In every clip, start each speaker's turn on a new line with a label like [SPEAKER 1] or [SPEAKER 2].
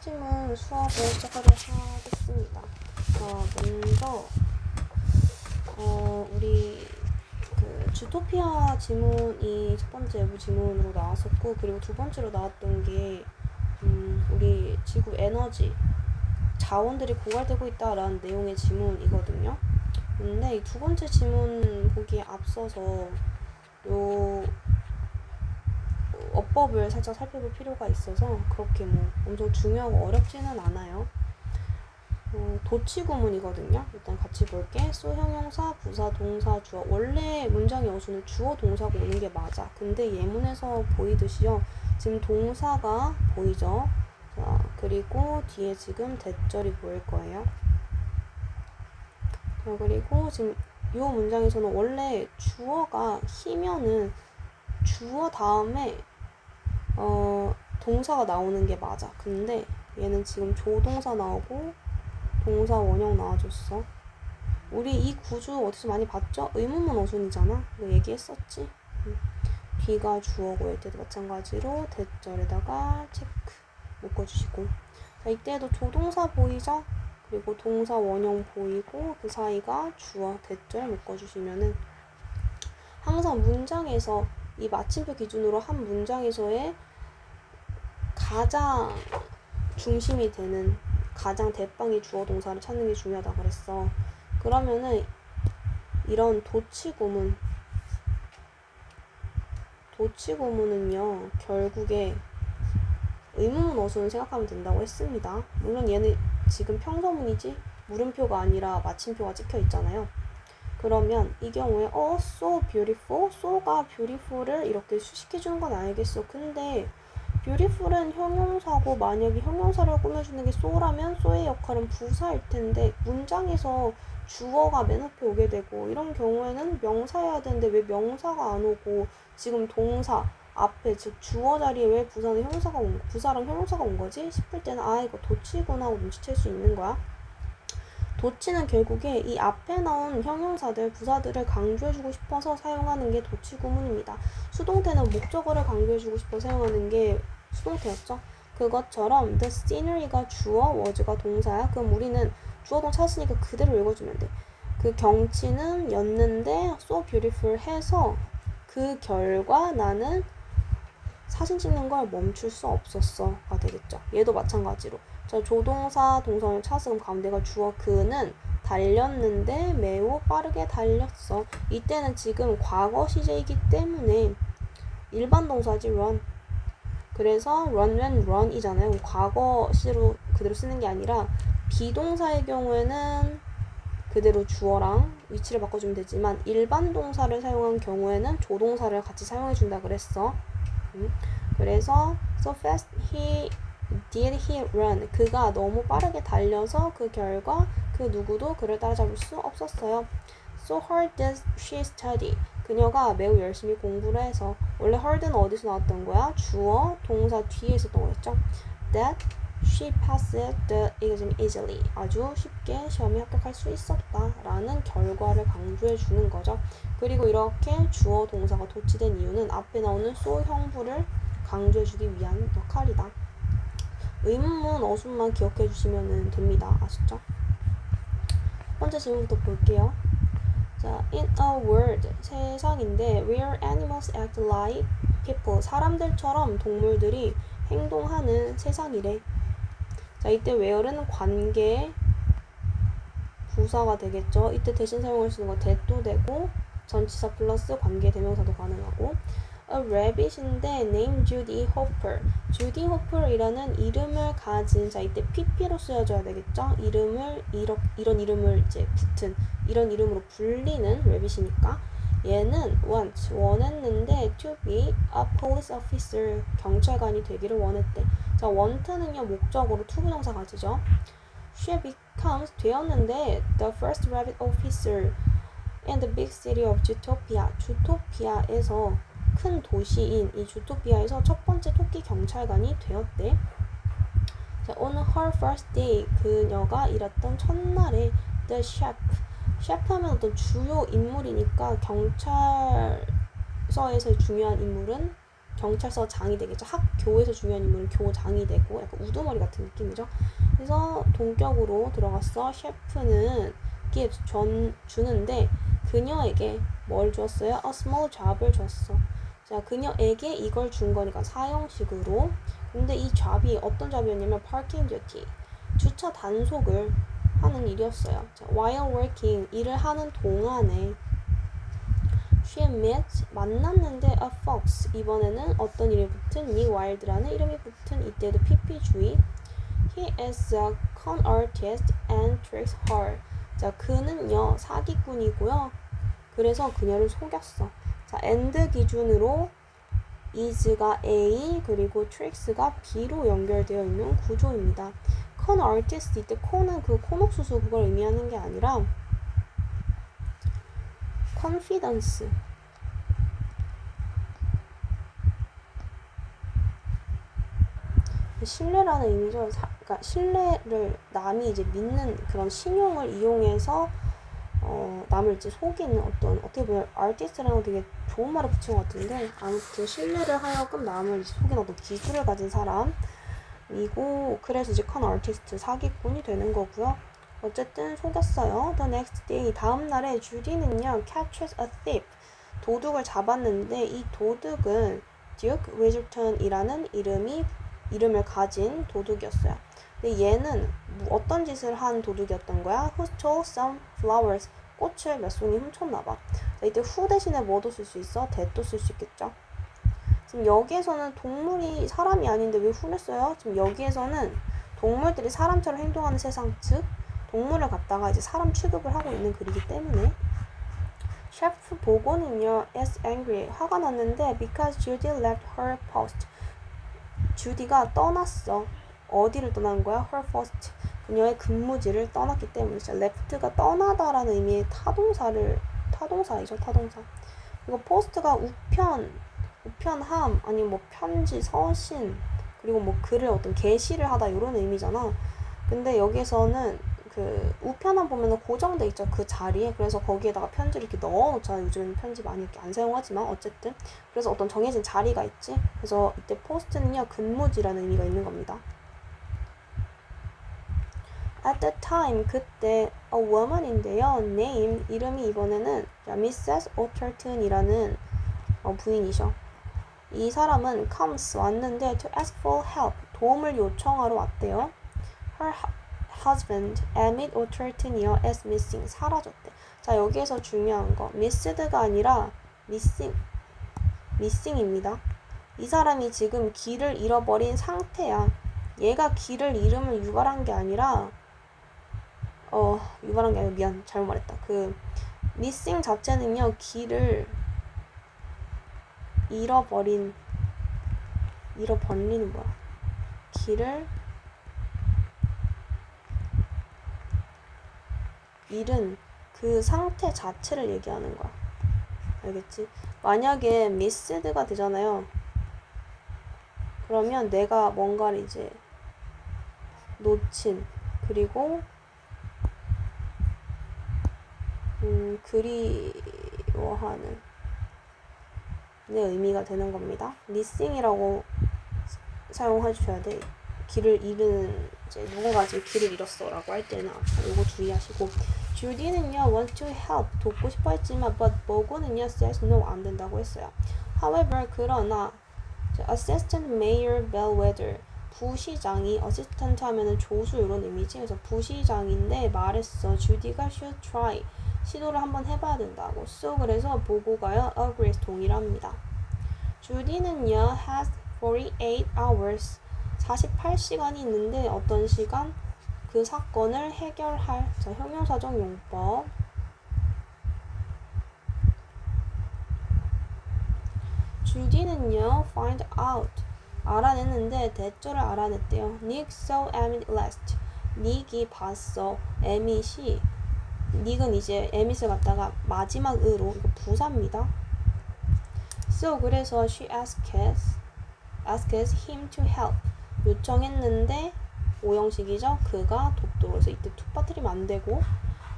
[SPEAKER 1] 지문 수업을 시작하도록 하겠습니다. 먼저 우리 그 주토피아 지문이 첫 번째 외부 지문으로 나왔었고, 그리고 두 번째로 나왔던 게 우리 지구 에너지 자원들이 고갈되고 있다라는 내용의 지문이거든요. 근데 이 두 번째 지문 보기에 앞서서 요 어법을 살짝 살펴볼 필요가 있어서 그렇게 뭐 엄청 중요하고 어렵지는 않아요. 도치구문이거든요. 일단 같이 볼게. 소 형용사, 부사, 동사, 주어. 원래 문장의 어수는 주어, 동사가 오는 게 맞아. 근데 예문에서 보이듯이요. 지금 동사가 보이죠? 자, 그리고 뒤에 지금 대절이 보일 거예요. 자, 그리고 지금 이 문장에서는 원래 주어가 히면은 주어 다음에 동사가 나오는 게 맞아. 근데 얘는 지금 조동사 나오고 동사 원형 나와줬어. 우리 이 구조 어디서 많이 봤죠? 의문문 어순이잖아. 이거 얘기했었지. 뒤가 주어고 할 때도 마찬가지로 대절에다가 체크 묶어주시고. 자, 이때도 조동사 보이죠? 그리고 동사 원형 보이고 그 사이가 주어 대절 묶어주시면은 항상 문장에서 이 마침표 기준으로 한 문장에서의 가장 중심이 되는 가장 대빵이 주어 동사를 찾는 게 중요하다 그랬어. 그러면은 이런 도치고문은요 결국에 의문문 어순을 생각하면 된다고 했습니다. 물론 얘는 지금 평서문이지 물음표가 아니라 마침표가 찍혀 있잖아요. 그러면 이 경우에 so beautiful, so가 beautiful을 이렇게 수식해주는 건 알겠어. 근데 beautiful은 형용사고 만약에 형용사를 꾸며주는 게 so라면 so의 역할은 부사일 텐데 문장에서 주어가 맨 앞에 오게 되고 이런 경우에는 명사여야 되는데 왜 명사가 안 오고 지금 동사 앞에 즉 주어 자리에 왜 부사랑 형용사가 온 거지 싶을 때는 이거 도치구나 하고 눈치챌 수 있는 거야. 도치는 결국에 이 앞에 나온 형용사들, 부사들을 강조해주고 싶어서 사용하는 게 도치구문입니다. 수동태는 목적어를 강조해주고 싶어서 사용하는 게 수동태였죠. 그것처럼 the scenery가 주어, was가 동사야. 그럼 우리는 주어동 찾았으니까 그대로 읽어주면 돼. 그 경치는 였는데 so beautiful 해서 그 결과 나는 사진 찍는 걸 멈출 수 없었어가 되겠죠. 얘도 마찬가지로. 자, 조동사, 동사를 찾았으면 가운데가 주어 그는 달렸는데 매우 빠르게 달렸어. 이때는 지금 과거 시제이기 때문에 일반 동사지 run. 그래서 run when run이잖아요. 과거 시제로 그대로 쓰는 게 아니라 비동사의 경우에는 그대로 주어랑 위치를 바꿔주면 되지만 일반 동사를 사용한 경우에는 조동사를 같이 사용해준다 그랬어. 그래서 so fast did he run. 그가 너무 빠르게 달려서 그 결과 그 누구도 그를 따라잡을 수 없었어요. So hard did she study. 그녀가 매우 열심히 공부를 해서. 원래 hard는 어디서 나왔던 거야? 주어, 동사 뒤에 있었던 거였죠. That she passed the exam easily. 아주 쉽게 시험에 합격할 수 있었다 라는 결과를 강조해 주는 거죠. 그리고 이렇게 주어 동사가 도치된 이유는 앞에 나오는 so 형부를 강조해주기 위한 역할이다. 의문문 어순만 기억해 주시면 됩니다. 아시죠? 첫 번째 질문부터 볼게요. 자, in a world, 세상인데 where animals act like people, 사람들처럼 동물들이 행동하는 세상이래. 자, 이때 where는 관계 부사가 되겠죠. 이때 대신 사용할 수 있는 거 that도 되고 전치사 플러스 관계 대명사도 가능하고 A rabbit인데 name Judy Hopper. Judy Hopper이라는 이름을 가진, 자 이때 pp로 쓰여줘야 되겠죠. 이런 이름을 이제 붙은 이런 이름으로 불리는 rabbit이니까 얘는 원했는데 to be a police officer, 경찰관이 되기를 원했대. 자 want는요 목적으로 to 부정사 가지죠. She becomes 되었는데 the first rabbit officer in the big city of Zootopia. 주토피아에서 큰 도시인 이 주토피아에서 첫 번째 토끼 경찰관이 되었대. 자, on her first day, 그녀가 일했던 첫날에 the chef 하면 어떤 주요 인물이니까 경찰서에서의 중요한 인물은 경찰서장이 되겠죠. 학교에서 중요한 인물은 교장이 되고 약간 우두머리 같은 느낌이죠. 그래서 동격으로 들어갔어. 셰프는 gives 주는데 그녀에게 뭘 주었어요? A small job을 줬어. 자, 그녀에게 이걸 준 거니까 사형식으로. 근데 이 job이 어떤 job이었냐면 parking duty, 주차 단속을 하는 일이었어요. 자, while working, 일을 하는 동안에 she met, 만났는데 a fox, 이번에는 어떤 이름이 붙은 Nick Wilde라는 이름이 붙은 이때도 PP 주의. He is a con artist and tricks her. 자, 그는요 사기꾼이고요. 그래서 그녀를 속였어. 자, and 기준으로 is가 A 그리고 tricks가 B로 연결되어 있는 구조입니다. con artist 이때 con은 그 콘옥수수 그걸 의미하는 게 아니라 confidence, 신뢰라는 의미죠. 그러니까 신뢰를 남이 이제 믿는 그런 신용을 이용해서 남을 이제 속이는 어떤 어떻게 보면 아티스트라는 거 되게 좋은 말을 붙인 것 같은데 아무튼 신뢰를 하여금 남을 이제 속이는 어떤 기술을 가진 사람이고 그래서 이제 컨 아티스트 사기꾼이 되는 거고요. 어쨌든 속였어요. The next day 다음 날에 주디는요 catches a thief 도둑을 잡았는데 이 도둑은 Duke Wisherton이라는 이름을 가진 도둑이었어요. 근데 얘는 어떤 짓을 한 도둑이었던 거야? Who stole some flowers? 꽃을 몇 송이 훔쳤나봐. 이때 who 대신에 뭐도 쓸 수 있어? that도 쓸 수 있겠죠. 지금 여기에서는 동물이 사람이 아닌데 왜 who를 써요? 지금 여기에서는 동물들이 사람처럼 행동하는 세상, 즉 동물을 갖다가 이제 사람 취급을 하고 있는 글이기 때문에 셰프 보고는요 is angry, 화가 났는데 because Judy left her post, 주디가 떠났어. 어디를 떠난 거야? her post, 그녀의 근무지를 떠났기 때문에 left가 떠나다라는 의미의 타동사이죠. 타동사. 그리고 post가 우편함 아니면 뭐 편지, 서신 그리고 뭐 글을 어떤 게시를 하다 이런 의미잖아. 근데 여기서는 그 우편함 보면은 고정돼 있죠. 그 자리에. 그래서 거기에다가 편지를 이렇게 넣어놓잖아요. 요즘 편지 많이 이렇게 안 사용하지만 어쨌든 그래서 어떤 정해진 자리가 있지. 그래서 이때 post는요 근무지라는 의미가 있는 겁니다. At the time, 그때 a woman인데요. name, 이름이 이번에는 Mrs. Otterton이라는 부인이셔. 이 사람은 comes, 왔는데 to ask for help, 도움을 요청하러 왔대요. Her husband, Emmett Otterton이요, is missing, 사라졌대. 자, 여기에서 중요한 거, missed가 아니라 missing입니다. 이 사람이 지금 길을 잃어버린 상태야. 얘가 길을 잃음을 유발한 게 아니라 유발한 게 아니라 미안 잘못 말했다. 그 missing 자체는요 길을 잃어버리는 뭐야? 길을 잃은 그 상태 자체를 얘기하는 거야. 알겠지? 만약에 missed가 되잖아요. 그러면 내가 뭔가를 이제 놓친 그리고 그리워하는 의미가 되는 겁니다. missing이라고 사용해 주셔야 돼. 길을 잃은 이제 누군가 지금 길을 잃었어 라고 할 때는 이거 주의하시고 주디는요 want to help 돕고 싶어 했지만 but 보고는요 says no 안 된다고 했어요. however 그러나 assistant mayor Bellwether 부시장이 assistant 하면은 조수 이런 의미지. 그래서 부시장인데 말했어. 주디가 should try 시도를 한번 해봐야 된다고. So 그래서 보고가요 agrees 동의합니다. 주디는요 has 48 hours 48시간이 있는데 어떤 시간? 그 사건을 해결할 형용사적 용법. 주디는요 find out 알아냈는데 대조를 알아냈대요. Nick saw Emmett last. 닉이 봤어. 에밋이 닉은 이제 에밋을 갖다가 마지막으로 이거 부사입니다. So 그래서 she asks him to help. 요청했는데 오형식이죠. 그가 돕도록. 그래서 이때 to 빠뜨리면 안 되고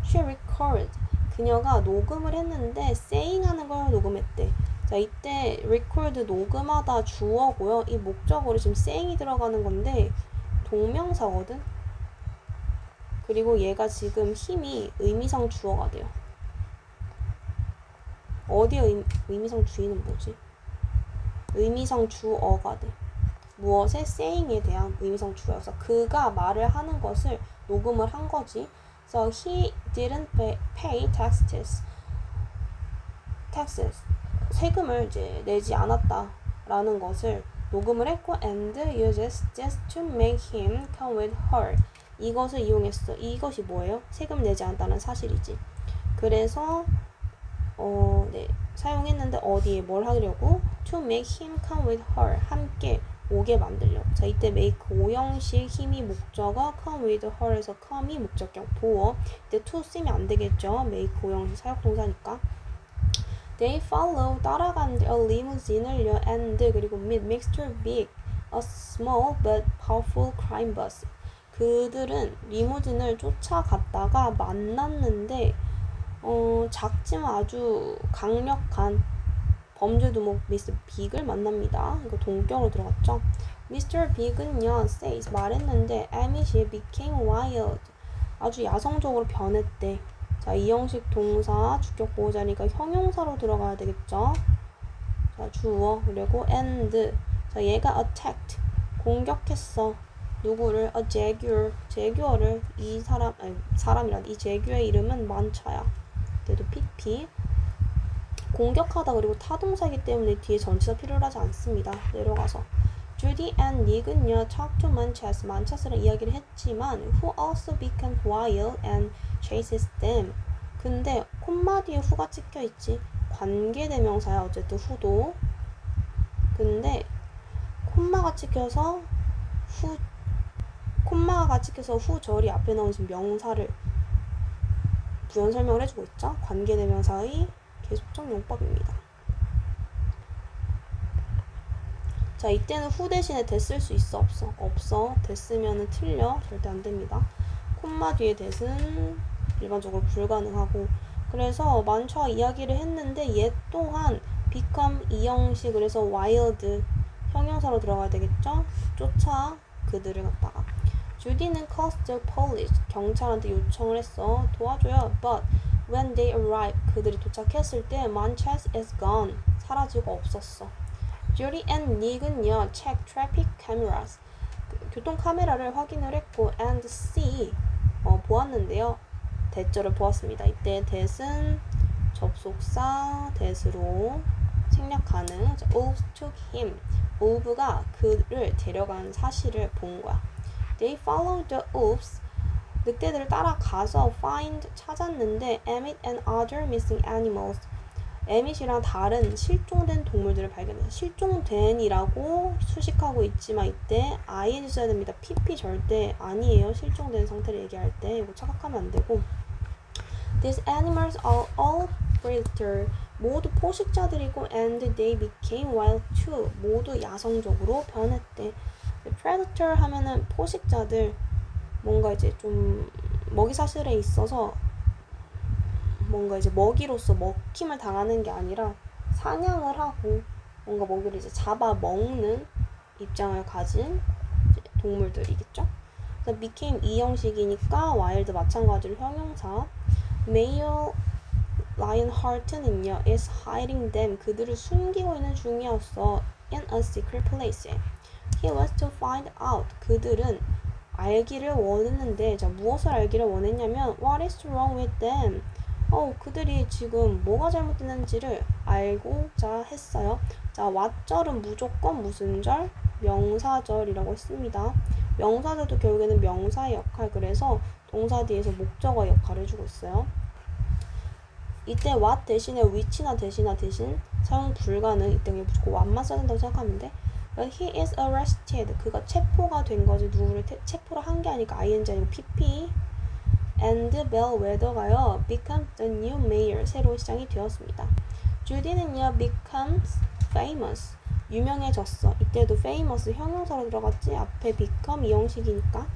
[SPEAKER 1] she recorded. 그녀가 녹음을 했는데 saying 하는 걸 녹음했대. 자, 이때 record 녹음하다 주어고요. 이 목적어로 지금 saying이 들어가는 건데 동명사거든. 그리고 얘가 지금 힘이 의미상 주어가 돼요. 어디에 의미상 주의는 뭐지? 의미상 주어가 돼. 무엇의 saying에 대한 의미상 주어여서 그가 말을 하는 것을 녹음을 한 거지. So he didn't pay taxes. 세금을 이제 내지 않았다라는 것을 녹음을 했고 and uses this to make him come with her. 이것을 이용했어. 이것이 뭐예요? 세금 내지 않았다는 사실이지. 그래서 사용했는데 어디에 뭘 하려고? To make him come with her. 함께 오게 만들려고. 자, 이때 make 5형식 힘이 목적어, come with her에서 come이 목적격 보어. 이때 to 쓰면 안 되겠죠. make 5형식 사역동사니까. They follow 따라간 a limousine을요 and 그리고 meet Mr. Big, a small but powerful crime boss. 그들은 리무진을 쫓아갔다가 만났는데 작지만 아주 강력한 범죄두목 미스터 빅을 만납니다. 이거 동격으로 들어갔죠. 미스터 빅은요 says 말했는데 Amish became wild. 아주 야성적으로 변했대. 자, 이 형식 동사 주격 보호자니까 형용사로 들어가야 되겠죠. 자, 주어 그리고 and. 자, 얘가 attacked 공격했어. 누구를? a 제규어를. 이 사람이란 이 제규어의 이름은 만차야. 그래도 PP. 공격하다 그리고 타동사이기 때문에 뒤에 전치사 필요로 하지 않습니다. 내려가서 Judy and Nick은요 talk to 만차스랑 이야기를 했지만 who also became wild and chases them. 근데 콤마 뒤에 who가 찍혀있지. 관계대명사야 어쨌든 who도. 근데 콤마가 찍혀서 후 절이 앞에 나온 지금 명사를 부연 설명을 해주고 있죠. 관계대명사의 계속적 용법입니다. 자, 이때는 후 대신에 됐을 수 있어? 없어. 됐으면은 틀려. 절대 안 됩니다. 콤마 뒤에 됐은 일반적으로 불가능하고. 그래서 만차와 이야기를 했는데 얘 또한 become 이 형식 그래서 wild 형용사로 들어가야 되겠죠? 쫓아 그들을 갖다가. 주디는 called the police 경찰한테 요청을 했어. 도와줘요. But when they arrived 그들이 도착했을 때 Manchas is gone 사라지고 없었어. Judy and Nick은요 check traffic cameras 교통 카메라를 확인을 했고 and see 보았는데요. 대절을 보았습니다. 이때 that은 접속사 that으로 생략 가능. Wolves took him. wolves가 그를 데려간 사실을 본 거야. They followed the wolves. 늑대들을 따라가서 find 찾았는데 Emmett and other missing animals. 에밋이랑 다른 실종된 동물들을 발견했어요. 실종된이라고 수식하고 있지만 이때 ing 써야 됩니다. pp 절대 아니에요. 실종된 상태를 얘기할 때 이거 착각하면 안 되고. These animals are all predator. 모두 포식자들이고 and they became wild too. 모두 야성적으로 변했대. predator 하면은 포식자들 뭔가 이제 좀 먹이 사슬에 있어서 뭔가 이제 먹이로서 먹힘을 당하는 게 아니라 사냥을 하고 뭔가 먹이를 이제 잡아 먹는 입장을 가진 동물들이겠죠. 그래서 became 이 형식이니까 wild 마찬가지로 형용사. Mayor Lionheart는요 is hiding them 그들을 숨기고 있는 중이었어. in a secret place. He was to find out 그들은 알기를 원했는데 자 무엇을 알기를 원했냐면 what is wrong with them 그들이 지금 뭐가 잘못됐는지를 알고자 했어요. 자, what절은 무조건 무슨 절? 명사절이라고 했습니다. 명사절도 결국에는 명사의 역할, 그래서 동사 뒤에서 목적어 역할을 해주고 있어요. 이때 what 대신에 which나 대신 사용 불가능. 이때 그냥 무조건 what만 써야 된다고 생각하면 돼. But he is arrested. 그가 체포가 된 거지. 누구를 체포를 한 게 아니까 ing 아니고 pp. And Bellwether가요 becomes the new mayor 새로운 시장이 되었습니다. 주디는요 becomes famous 유명해졌어. 이때도 famous 형용사로 들어갔지. 앞에 become 이 형식이니까.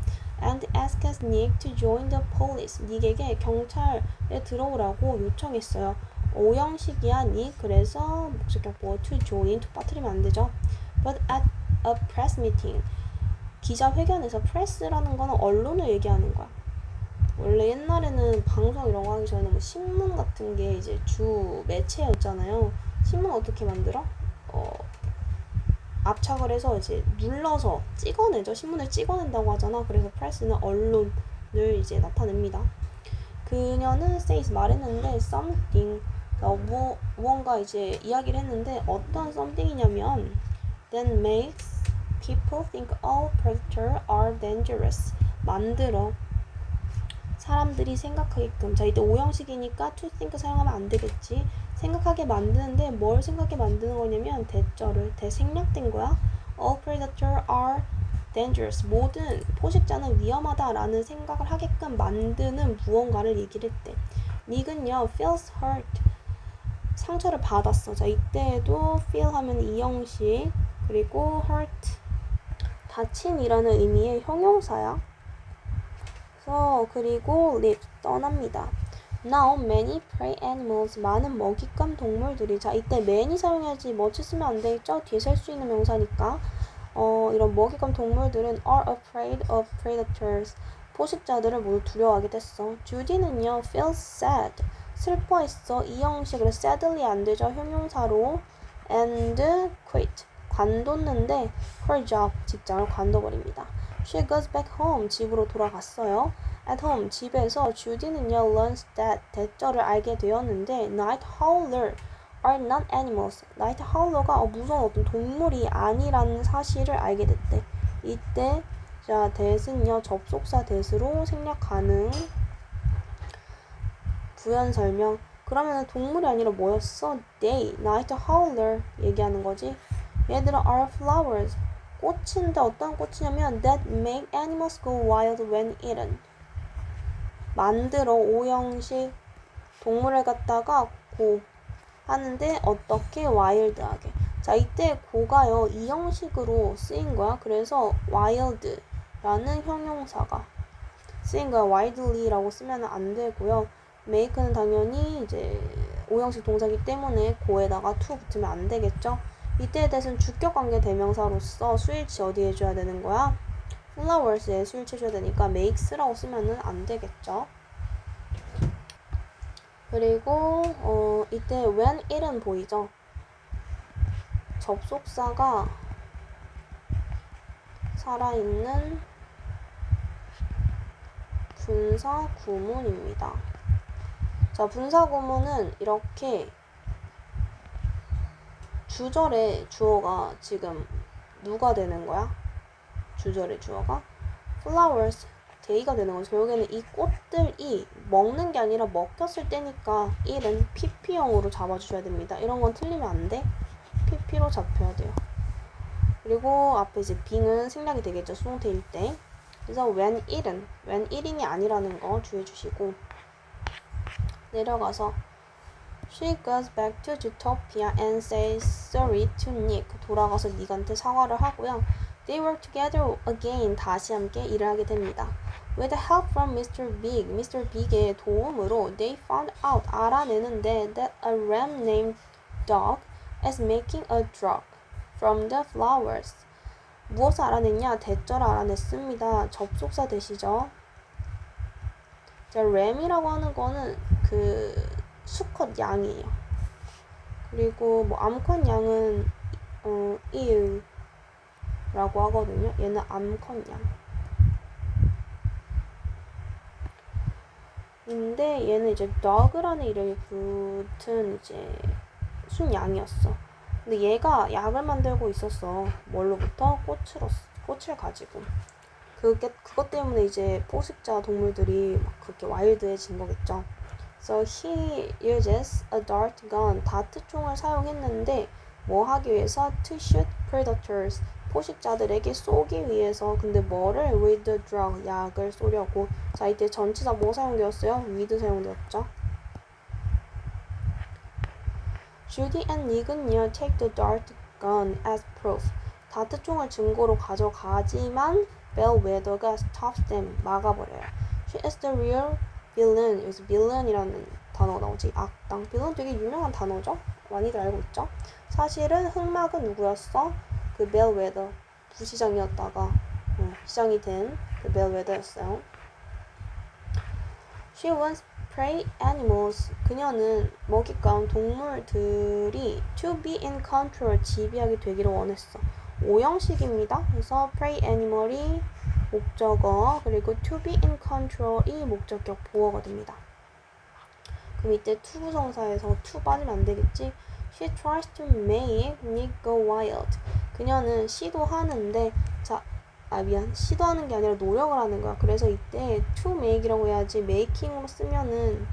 [SPEAKER 1] And asks Nick to join the police. 닉에게 경찰에 들어오라고 요청했어요. O형식이야 니 그래서 목적격 to join to 빠뜨리면 안 되죠. But at a press meeting 기자회견에서 press라는 거는 언론을 얘기하는 거야. 원래 옛날에는 방송 이런 거 하기 전에 뭐 신문 같은 게 이제 주 매체였잖아요. 신문 어떻게 만들어? 압착을 해서 이제 눌러서 찍어내죠. 신문을 찍어낸다고 하잖아. 그래서 press는 언론을 이제 나타냅니다. 그녀는 says 말했는데 something 무언가 이제 이야기를 했는데 어떤 something이냐면 that makes people think all predators are dangerous 만들어 사람들이 생각하게끔 자 이때 오형식이니까 to think 사용하면 안 되겠지 생각하게 만드는데 뭘 생각하게 만드는 거냐면 대절을 대생략된 거야 all predators are dangerous 모든 포식자는 위험하다라는 생각을 하게끔 만드는 무언가를 얘기를 했대 닉은요 feels hurt 상처를 받았어 자 이때도 feel 하면 이형식 그리고 hurt 다침이라는 의미의 형용사야 그리고 leave 떠납니다. Now many prey animals 많은 먹잇감 동물들이 자 이때 many 사용해야지 much 쓰면 안 되겠죠? 뒤에 셀 수 있는 명사니까 이런 먹잇감 동물들은 are afraid of predators 포식자들을 모두 두려워하게 됐어. 주디는요 feels sad 슬퍼했어 이 형식으로 sadly 안 되죠 형용사로 and quit 관뒀는데 her job 직장을 관둬버립니다. She goes back home 집으로 돌아갔어요. At home 집에서 주디는요 learns that 대절을 알게 되었는데 night howler are not animals. night howler가 무서운 어떤 동물이 아니라는 사실을 알게 됐대. 이때 자 that은요 접속사 that으로 생략 가능. 부연 설명. 그러면 동물이 아니라 뭐였어? They, night howler 얘기하는 거지. 얘들은 are flowers. 꽃인데 어떤 꽃이냐면 that make animals go wild when eaten. 만들어 오형식 동물을 갖다가 고 하는데 어떻게 wild하게. 자 이때 고가요 이 형식으로 쓰인 거야. 그래서 wild라는 형용사가 쓰인 거야. widely라고 쓰면 안 되고요. make는 당연히 이제 오형식 동사기 때문에 고에다가 to 붙으면 안 되겠죠. 이때에 대해서는 주격관계 대명사로서 수일치 어디에 해줘야 되는 거야? flowers에 수일치 해줘야 되니까 makes라고 쓰면은 안 되겠죠. 그리고 이때 when it은 보이죠? 접속사가 살아있는 분사 구문입니다. 자, 분사 구문은 이렇게 주절의 주어가 지금 누가 되는 거야? 주절의 주어가 flowers, day가 되는 거죠. 결국에는 이 꽃들이 먹는 게 아니라 먹혔을 때니까 1은 pp형으로 잡아주셔야 됩니다. 이런 건 틀리면 안 돼. pp로 잡혀야 돼요. 그리고 앞에 이제 being은 생략이 되겠죠. 수동태일 때. 그래서 when 1인이 아니라는 거 주의해 주시고 내려가서 She goes back to Zootopia and says sorry to Nick. 돌아가서 닉한테 사과를 하고요. They work together again. 다시 함께 일을 하게 됩니다. With the help from Mr. Big, Mr. Big의 도움으로 they found out, 알아내는데 that a ram named Dog is making a drug from the flowers. 무엇을 알아냈냐? 대절을 알아냈습니다. 접속사 대시죠. 자, 램이라고 하는 거는 그 수컷 양이에요. 그리고 뭐 암컷 양은 eew라고 하거든요. 얘는 암컷 양. 근데 얘는 이제 dog라는 이름이 붙은 이제 순양이었어. 근데 얘가 약을 만들고 있었어. 뭘로부터? 꽃을 가지고. 그것 때문에 이제 포식자 동물들이 막 그렇게 와일드해진 거겠죠. So he uses a dart gun. 다트총을 사용했는데 뭐 하기 위해서? To shoot predators. 포식자들에게 쏘기 위해서. 근데 뭐를? With the drug. 약을 쏘려고. 자, 이때 전치사 뭐 사용되었어요? with 사용되었죠. Judy and Nick은요, take the dart gun as proof. 다트총을 증거로 가져가지만 Bellwether가 stops them. 막아버려요. She is the real villain. 여기서 villain이라는 단어가 나오지? 악당. 이건 되게 유명한 단어죠? 많이들 알고 있죠? 사실은 흑막은 누구였어? 그 벨웨더 부시장이었다가 시장이 된 그 벨웨더였어요. She wants prey animals. 그녀는 먹잇감 동물들이 to be in control, 지배하게 되기를 원했어. 오형식입니다. 그래서 prey animal이 목적어, 그리고 to be in control이 목적격 보어가 됩니다. 그럼 이때 to 부정사에서 to 빠지면 안 되겠지? She tries to make Nick go wild. 그녀는 시도하는데, 시도하는 게 아니라 노력을 하는 거야. 그래서 이때 to make이라고 해야지 making으로 쓰면은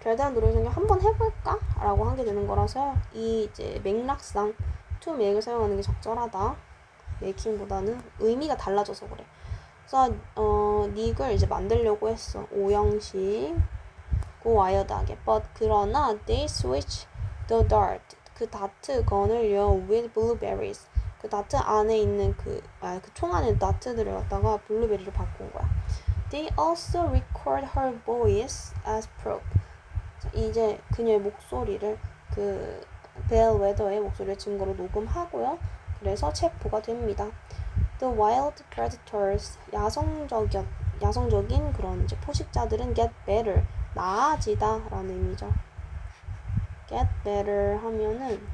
[SPEAKER 1] 별다른 노력이 그냥 한번 해볼까? 라고 하게 되는 거라서 이 이제 맥락상 to make을 사용하는 게 적절하다. making보다는 의미가 달라져서 그래. 그래서 닉을 이제 만들려고 했어. 오형식 고 와이어드하게. But 그러나 they switch the dart. 그 다트 건을요 with blueberries. 그 다트 안에 있는 그 총 안에 다트들을 갖다가 블루베리로 바꾼 거야. They also record her voice as proof. 이제 그녀의 목소리를 그 벨웨더의 목소리를 증거로 녹음하고요. 그래서 체포가 됩니다. The wild predators, 야성적인 그런 이제 포식자들은 get better, 나아지다 라는 의미죠. get better 하면은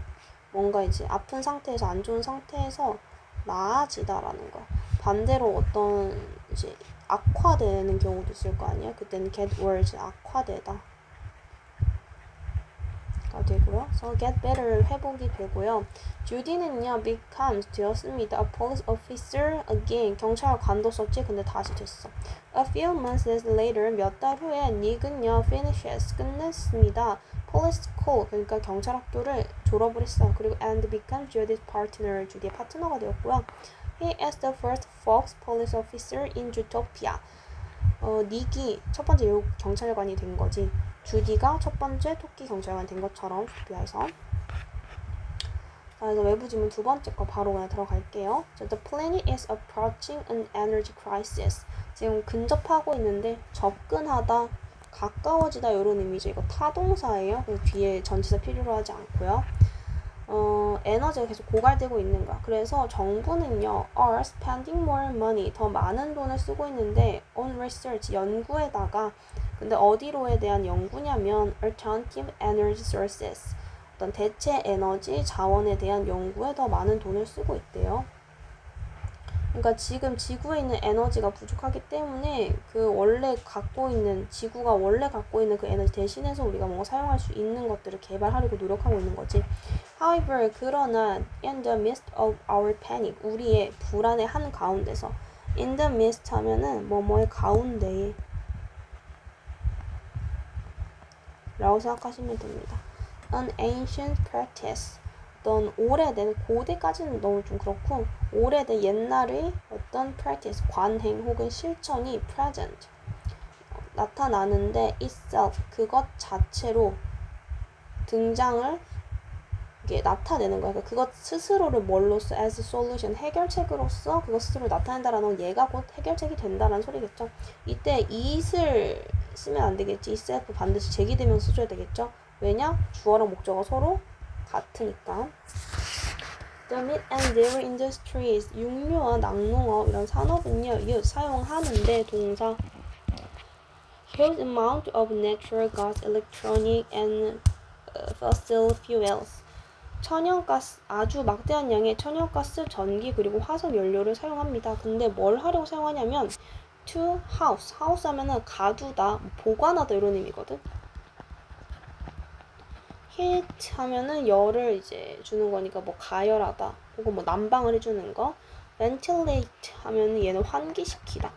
[SPEAKER 1] 뭔가 이제 아픈 상태에서, 안 좋은 상태에서 나아지다 라는 거야. 반대로 어떤 이제 악화되는 경우도 있을 거 아니야? 그때는 get worse, 악화되다 가 되고요. So get better, 회복이 되고요. 주디는요 becomes 되었습니다. A police officer again. 경찰관도 썼지. 근데 다시 됐어. A few months later, 몇 달 후에 닉은요 finishes, 끝냈습니다. police school, 그러니까 경찰학교를 졸업을 했어요. 그리고 and becomes Judy's partner, 주디의 파트너가 되었고요. He is the first fox police officer in Zootopia. 닉이 첫 번째 외국 경찰관이 된 거지. 주디가 첫 번째 토끼 경찰관 된 것처럼 주피아에서. 자, 그래서 외부 지문 두 번째 거 바로 그냥 들어갈게요. The planet is approaching an energy crisis. 지금 근접하고 있는데 접근하다, 가까워지다 이런 의미죠. 이거 타동사예요. 그래서 뒤에 전치사 필요로 하지 않고요. 에너지가 계속 고갈되고 있는 거야. 그래서 정부는요, are spending more money, 더 많은 돈을 쓰고 있는데 on research, 연구에다가. 근데 어디로에 대한 연구냐면 alternative energy sources, 어떤 대체 에너지 자원에 대한 연구에 더 많은 돈을 쓰고 있대요. 그러니까 지금 지구에 있는 에너지가 부족하기 때문에 그 원래 갖고 있는, 지구가 원래 갖고 있는 그 에너지 대신해서 우리가 뭔가 사용할 수 있는 것들을 개발하려고 노력하고 있는 거지. However, 그러나 in the midst of our panic, 우리의 불안의 한 가운데서, in the midst 하면은 뭐뭐의 가운데에 라고 생각하시면 됩니다. An ancient practice, 어떤 오래된, 고대까지는 너무 좀 그렇고 오래된 옛날의 어떤 practice, 관행 혹은 실천이 present, 나타나는데 itself, 그것 자체로 등장을 이게 나타내는 거야. 그러니까 그것 스스로를 뭘로써 as solution, 해결책으로서 그것 스스로 나타낸다라는 건 얘가 곧 해결책이 된다라는 소리겠죠. 이때 it을 쓰면 안 되겠지. itself 반드시 제기되면서 써줘야 되겠죠. 왜냐? 주어랑 목적어 서로 같으니까. The meat and dairy industries, 육류와 낙농업 이런 산업은요, 사용하는데 동사 huge amount of natural gas, electronic and fossil fuels. 천연가스, 아주 막대한 양의 천연가스, 전기 그리고 화석 연료를 사용합니다. 근데 뭘 하려고 사용하냐면 to house, house 하면은 가두다, 보관하다 이런 의미거든. heat 하면은 열을 이제 주는 거니까 뭐 가열하다 혹은 뭐 난방을 해주는 거. ventilate 하면은 얘는 환기시키다.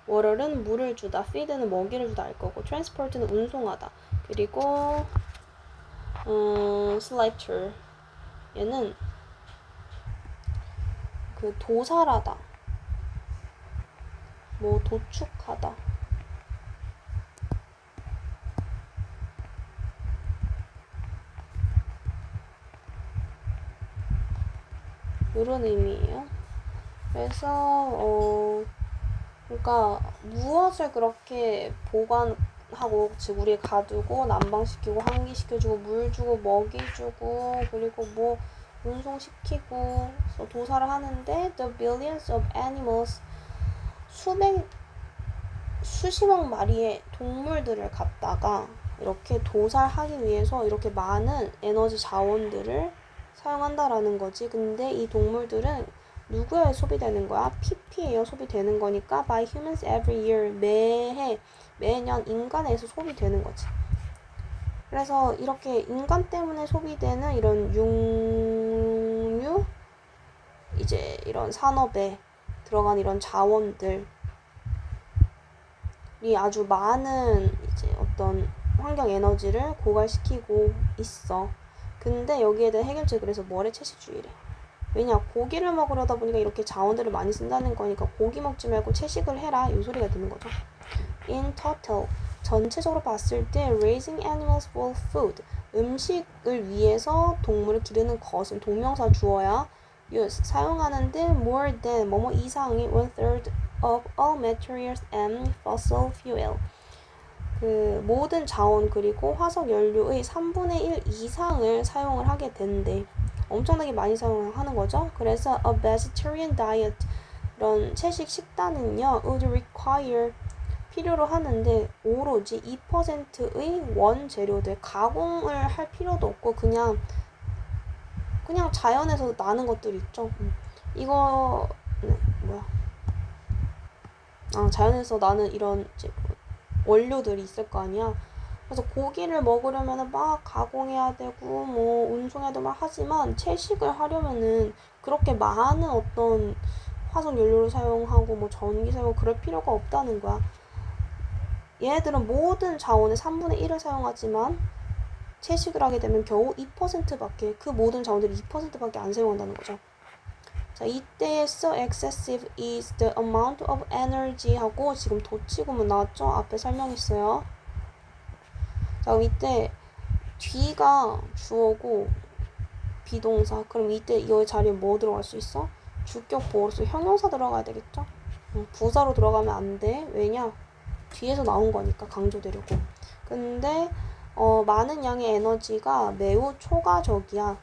[SPEAKER 1] water는 물을 주다, feed는 먹이를 주다 할 거고, transport는 운송하다. 그리고 slaughter 얘는 그 도살하다, 뭐 도축하다. 이런 의미예요. 그래서 그러니까 무엇을 그렇게 보관하고 즉 우리 가두고 난방시키고 환기시켜주고 물 주고 먹이 주고 그리고 뭐 운송시키고 도살을 하는데 the billions of animals 수십억 마리의 동물들을 갖다가 이렇게 도살하기 위해서 이렇게 많은 에너지 자원들을 사용한다라는 거지. 근데 이 동물들은 누구에 소비되는 거야? pp에요. 소비되는 거니까 by humans every year 매년 인간에 의해서 소비되는 거지. 그래서 이렇게 인간 때문에 소비되는 이런 육류 이제 이런 산업에 들어간 이런 자원들이 아주 많은 이제 어떤 환경 에너지를 고갈시키고 있어. 근데 여기에 대한 해결책이 그래서 뭐래? 채식주의래. 왜냐? 고기를 먹으려다 보니까 이렇게 자원들을 많이 쓴다는 거니까 고기 먹지 말고 채식을 해라 이 소리가 드는 거죠. In total 전체적으로 봤을 때 raising animals for food 음식을 위해서 동물을 기르는 것은 동명사 주어야 use 사용하는데 more than 뭐뭐 이상의 1/3 of all materials and fossil fuel 그 모든 자원 그리고 화석 연료의 3분의 1 이상을 사용을 하게 된대. 엄청나게 많이 사용하는 거죠. 그래서 a vegetarian diet 이런 채식 식단은요 would require 필요로 하는데 오로지 2%의 원재료들 가공을 할 필요도 없고 그냥 자연에서 나는 것들 있죠. 이거 자연에서 나는 이런 이제 원료들이 있을 거 아니야. 그래서 고기를 먹으려면 막 가공해야 되고 뭐 운송해야 되고 막 하지만 채식을 하려면은 그렇게 많은 어떤 화석 연료를 사용하고 뭐 전기 사용 그럴 필요가 없다는 거야. 얘네들은 모든 자원의 3분의 1을 사용하지만 채식을 하게 되면 겨우 2%밖에 그 모든 자원들이 2%밖에 안 사용한다는 거죠. 자, 이때 so excessive is the amount of energy 하고 지금 도치구문 나왔죠? 앞에 설명했어요. 자, 그럼 이때 뒤가 주어고 비동사. 그럼 이때 이 자리에 뭐 들어갈 수 있어? 주격 보어로서 형용사 들어가야 되겠죠? 부사로 들어가면 안 돼. 왜냐? 뒤에서 나온 거니까 강조되려고. 근데 많은 양의 에너지가 매우 초과적이야.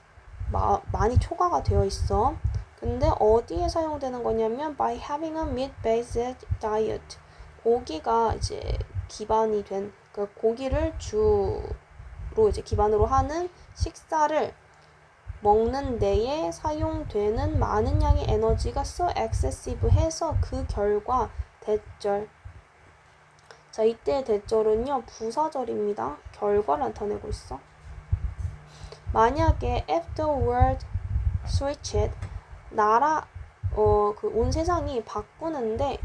[SPEAKER 1] 많이 초과가 되어 있어. 근데 어디에 사용되는 거냐면 by having a meat-based diet. 고기가 이제 기반이 된 그 고기를 주로 이제 기반으로 하는 식사를 먹는 데에 사용되는 많은 양의 에너지가 so excessive 해서 그 결과 대절. 자, 이때 대절은요 부사절입니다. 결과를 나타내고 있어. 만약에 if the world switched 온 세상이 바꾸는데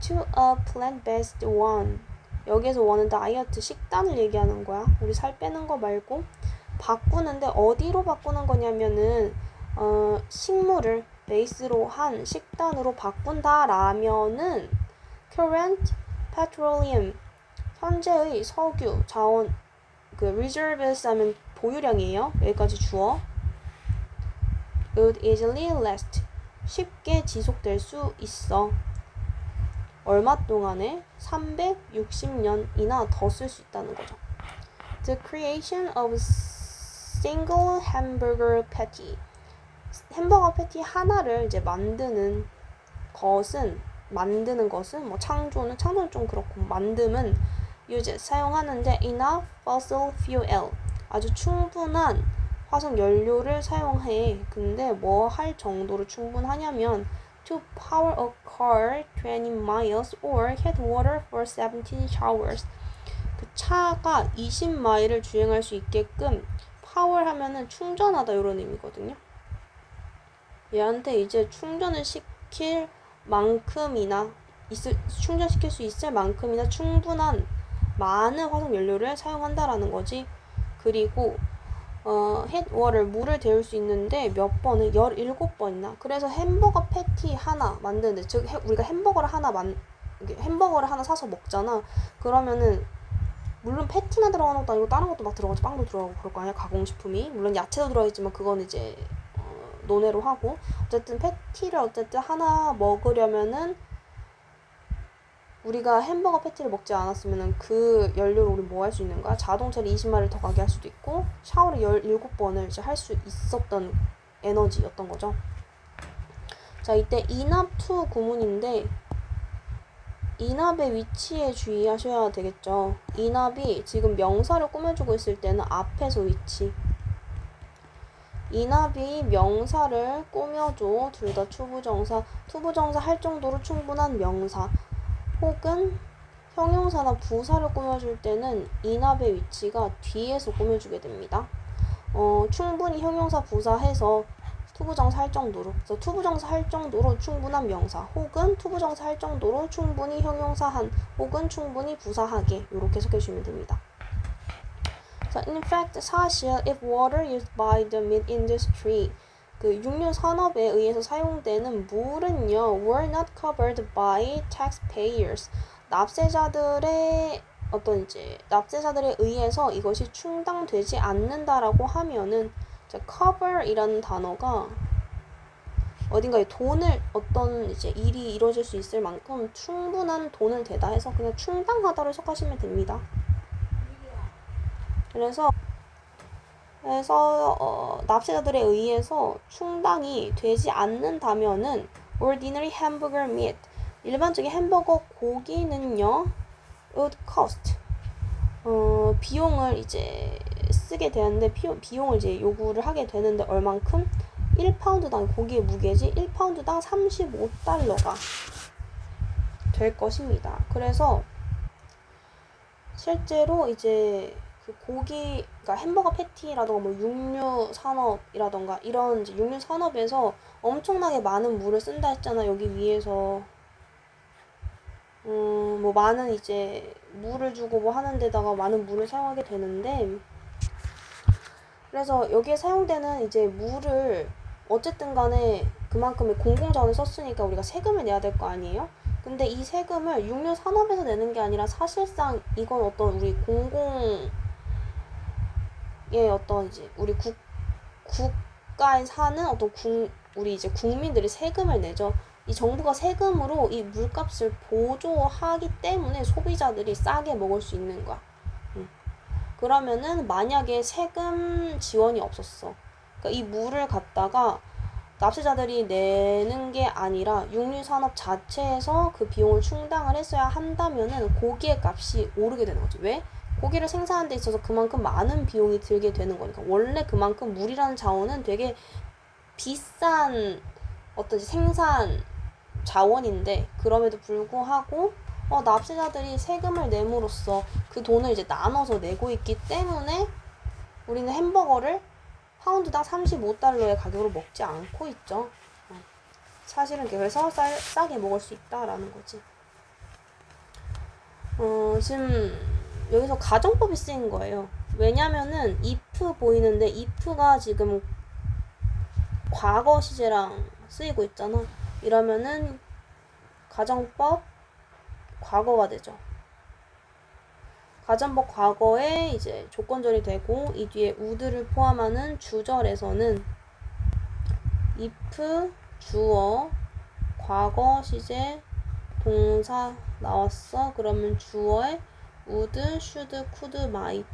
[SPEAKER 1] to a plant-based one 여기에서 원은 다이어트 식단을 얘기하는 거야. 우리 살 빼는 거 말고 바꾸는데 어디로 바꾸는 거냐면은 식물을 베이스로 한 식단으로 바꾼다라면은 current petroleum 현재의 석유 자원 그 reserves 하면 보유량이에요. 여기까지 주어. would easily last 쉽게 지속될 수 있어. 얼마 동안에? 360년이나 더 쓸 수 있다는 거죠. The creation of single hamburger patty 햄버거 패티 하나를 이제 만드는 것은 뭐 창조는 좀 그렇고 만듦은 use 사용하는데 enough fossil fuel 아주 충분한 화석 연료를 사용해. 근데 뭐 할 정도로 충분하냐면 to power a car 20 miles or heat water for 17 showers. 그 차가 20마일을 주행할 수 있게끔 파워 하면은 충전하다 이런 의미거든요. 얘한테 이제 충전을 시킬 만큼이나 충전시킬 수 있을 만큼이나 충분한 많은 화석 연료를 사용한다라는 거지. 그리고 hot water 물을 데울 수 있는데 몇 번은 17번이나. 그래서 햄버거 패티 하나 만드는데 즉 우리가 햄버거를 하나 사서 먹잖아. 그러면은 물론 패티만 들어가는 것도 아니고 다른 것도 막 들어가지. 빵도 들어가고 그럴 거 아니야. 가공식품이 물론 야채도 들어가겠지만 그건 이제 논외로 하고 어쨌든 패티를 하나 먹으려면은 우리가 햄버거 패티를 먹지 않았으면 그 연료로 우리 뭐 할 수 있는 거야? 자동차를 20마리를 더 가게 할 수도 있고 샤워를 17번을 이제 할 수 있었던 에너지였던 거죠. 자, 이때 인압 to 구문인데 인압의 위치에 주의하셔야 되겠죠. 인압이 지금 명사를 꾸며주고 있을 때는 앞에서 위치. 인압이 명사를 꾸며줘. 둘 다 투부정사. 투부정사 할 정도로 충분한 명사. 혹은 형용사나 부사를 꾸며줄 때는 인압의 위치가 뒤에서 꾸며주게 됩니다. 충분히 형용사 부사해서 투부정사 할 정도로, 그래서 투부정사 할 정도로 충분한 명사, 혹은 투부정사 할 정도로 충분히 형용사한, 혹은 충분히 부사하게, 이렇게 해석해주시면 됩니다. 자, in fact, 사실 if water used by the meat industry, 그 육류 산업에 의해서 사용되는 물은요, were not covered by taxpayers. 납세자들의 납세자들에 의해서 이것이 충당되지 않는다라고 하면은 cover이라는 단어가 어딘가에 돈을 어떤 이제 일이 이루어질 수 있을 만큼 충분한 돈을 대다 해서 그냥 충당하다로 해석하시면 됩니다. 그래서 납세자들에 의해서 충당이 되지 않는다면은 ordinary hamburger meat, 일반적인 햄버거 고기는요 would cost, 비용을 이제 쓰게 되는데 비용을 이제 요구를 하게 되는데 얼만큼? 1파운드당 고기의 무게지 1파운드당 35달러가 될 것입니다. 그래서 실제로 이제 그 고기, 그러니까 햄버거 패티라던가 뭐 육류 산업이라던가 이런 이제 육류 산업에서 엄청나게 많은 물을 쓴다 했잖아. 여기 위에서 뭐 많은 이제 물을 주고 뭐 하는 데다가 많은 물을 사용하게 되는데, 그래서 여기에 사용되는 이제 물을 어쨌든 간에 그만큼의 공공자원을 썼으니까 우리가 세금을 내야 될 거 아니에요? 근데 이 세금을 육류 산업에서 내는 게 아니라 사실상 이건 어떤 우리 공공의 어떤 이제 우리 국가에 사는 어떤 우리 이제 국민들이 세금을 내죠. 이 정부가 세금으로 이 물값을 보조하기 때문에 소비자들이 싸게 먹을 수 있는 거야. 그러면은 만약에 세금 지원이 없었어. 그러니까 이 물을 갖다가 납세자들이 내는 게 아니라 육류산업 자체에서 그 비용을 충당을 했어야 한다면은 고기의 값이 오르게 되는 거지. 왜? 고기를 생산하는 데 있어서 그만큼 많은 비용이 들게 되는 거니까. 원래 그만큼 물이라는 자원은 되게 비싼 어떤 생산 자원인데, 그럼에도 불구하고 납세자들이 세금을 내므로써 그 돈을 이제 나눠서 내고 있기 때문에 우리는 햄버거를 파운드당 35달러의 가격으로 먹지 않고 있죠. 사실은 그래서 싸게 먹을 수 있다라는 거지. 지금 여기서 가정법이 쓰인 거예요. 왜냐면은 if 보이는데 if가 지금 과거 시제랑 쓰이고 있잖아. 이러면은 가정법 과거가 되죠. 가정법 과거에 이제 조건절이 되고 이 뒤에 would를 포함하는 주절에서는 if 주어 과거 시제 동사 나왔어. 그러면 주어에 would, should, could, might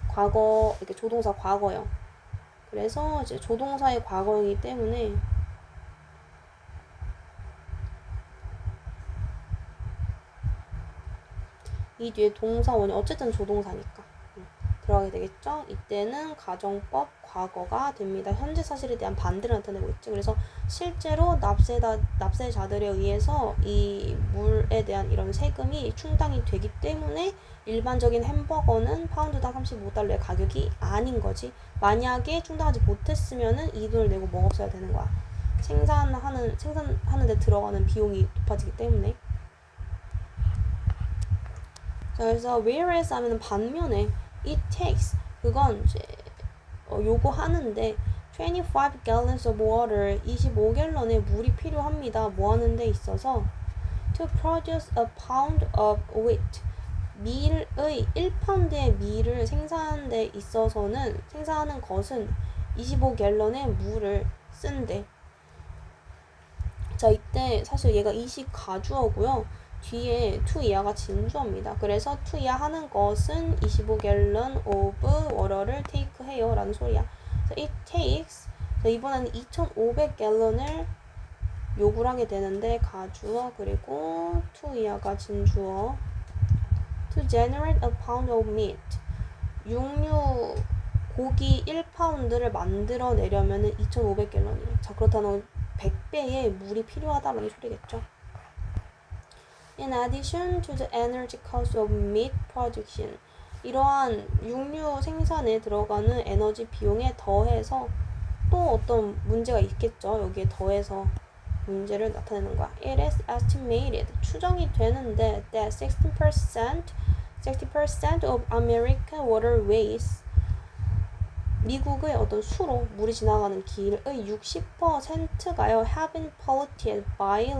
[SPEAKER 1] 과거 이렇게 조동사 과거형. 그래서 이제 조동사의 과거이기 때문에 이 뒤에 동사원이 어쨌든 조동사니까 들어가게 되겠죠. 이때는 가정법 과거가 됩니다. 현재 사실에 대한 반대를 나타내고 있죠. 그래서 실제로 납세자들에 의해서 이 물에 대한 이런 세금이 충당이 되기 때문에 일반적인 햄버거는 파운드당 35달러의 가격이 아닌 거지. 만약에 충당하지 못했으면은 이 돈을 내고 먹었어야 되는 거야. 생산하는 데 들어가는 비용이 높아지기 때문에. 자, 그래서 whereas 하면은 반면에 it takes, 그건 이제 요구하는데 25 gallons of water, 25갤런의 물이 필요합니다. 뭐 하는 데 있어서 to produce a pound of wheat, 밀의 1파운드의 밀을 생산하는 데 있어서는 생산하는 것은 25갤런의 물을 쓴대. 자, 이때 사실 얘가 이식 가주어고요. 뒤에 to 이하가 진주어입니다. 그래서 to 이하 하는 것은 25gallon of water를 take 해요 라는 소리야. So it takes, 이번에는 2,500gallon을 요구를 하게 되는데 가주어 그리고 to 이하가 진주어. To generate a pound of meat, 육류 고기 1파운드를 만들어내려면 2,500gallon이에요. 자, 그렇다면 100배의 물이 필요하다는 소리겠죠. In addition to the energy cost of meat production, 이러한 육류 생산에 들어가는 에너지 비용에 더해서 또 어떤 문제가 있겠죠. 여기에 더해서 문제를 나타내는 거야. It is estimated, 추정이 되는데 that 60% of American waterways, 미국의 어떤 수로 물이 지나가는 길의 60%가요 have been polluted by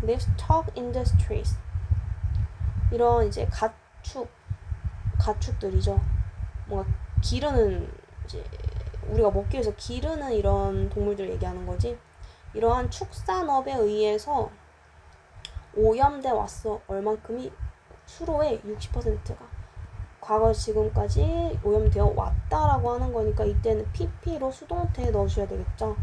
[SPEAKER 1] livestock industries. 이런 이제 가축들이죠. 뭔가 기르는, 이제 우리가 먹기 위해서 기르는 이런 동물들 얘기하는 거지. 이러한 축산업에 의해서 오염돼 왔어. 얼만큼이? 수로의 60%가 과거 지금까지 오염되어 왔다라고 하는 거니까 이때는 pp로 수동태에 넣어줘야 되겠죠.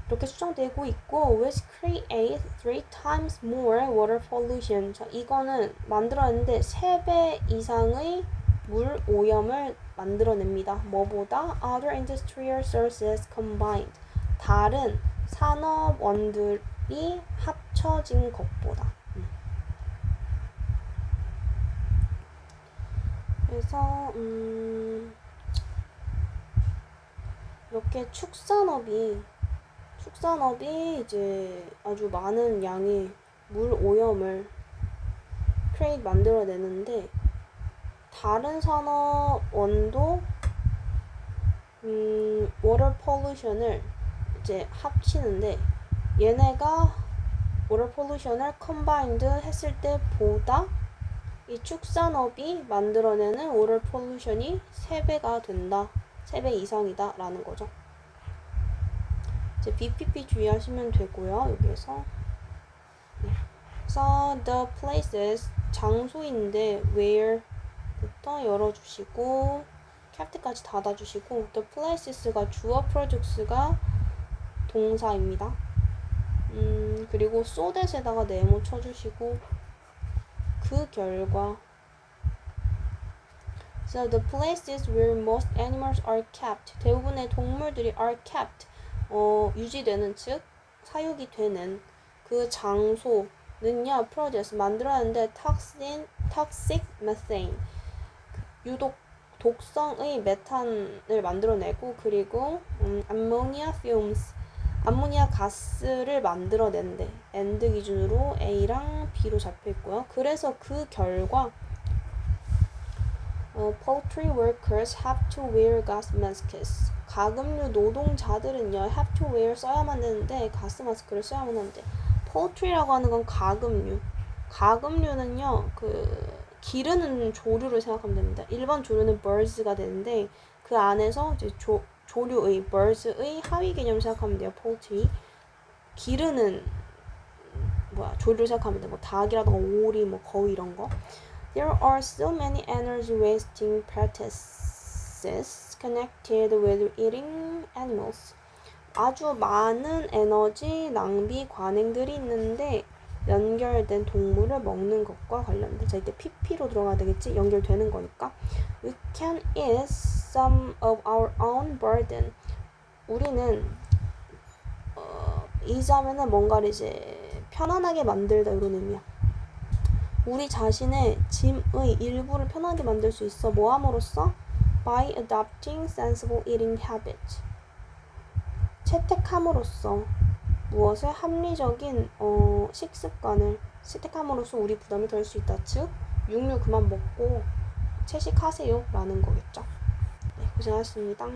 [SPEAKER 1] 이렇게 수정되고 있고 which create 3 times more water pollution. 자, 이거는 만들어냈는데 3배 이상의 물 오염을 만들어냅니다. 뭐보다? Other industrial sources combined. 다른 산업원들이 합쳐진 것보다. 그래서 이렇게 축산업이 이제 아주 많은 양의 물 오염을 만들어내는데 다른 산업원도 water pollution을 이제 합치는데 얘네가 water pollution을 combined 했을 때보다 이 축산업이 만들어내는 water pollution이 3배가 된다. 3배 이상이다 라는 거죠. 이제 BPP 주의하시면 되고요. 여기에서 그래서 the places, 장소인데 where부터 열어주시고 capt까지 닫아주시고 the places가 주어, products가 동사입니다. 그리고 so that에다가 네모 쳐주시고 그 결과 So the places where most animals are kept, 대부분의 동물들이 are kept, 유지되는, 즉 사육이 되는 그 장소는요 produce, 만들어내는데 toxic methane, 유독 독성의 메탄을 만들어내고 그리고 ammonia fumes, 암모니아 가스를 만들어낸대. and 기준으로 A랑 B로 잡혀있고요. 그래서 그 결과 poultry workers have to wear gas masks. 가금류 노동자들은요 have to wear, 써야만 되는데 가스 마스크를 써야만 하는데 poultry라고 하는 건 가금류는요 그 기르는 조류를 생각하면 됩니다. 일반 조류는 birds가 되는데 그 안에서 이제 조류의 birds의 하위 개념을 생각하면 돼요. poultry 기르는 조류를 생각하면 돼요. 뭐 닭이라던가 오리, 뭐 거위 이런 거. There are so many energy wasting practices connected with eating animals. 아주 많은 에너지 낭비 관행들이 있는데 연결된 동물을 먹는 것과 관련된. 자, 이때 PP로 들어가야 되겠지? 연결되는 거니까. We can ease some of our own burden. 우리는 ease하면은 뭔가를 이제 편안하게 만들다 이런 의미야. 우리 자신의 짐의 일부를 편하게 만들 수 있어. 뭐 함으로써? By adopting sensible eating habits. 채택함으로써 무엇을? 합리적인 식습관을 채택함으로써 우리 부담이 덜 수 있다. 즉 육류 그만 먹고 채식하세요 라는 거겠죠. 네, 고생하셨습니다.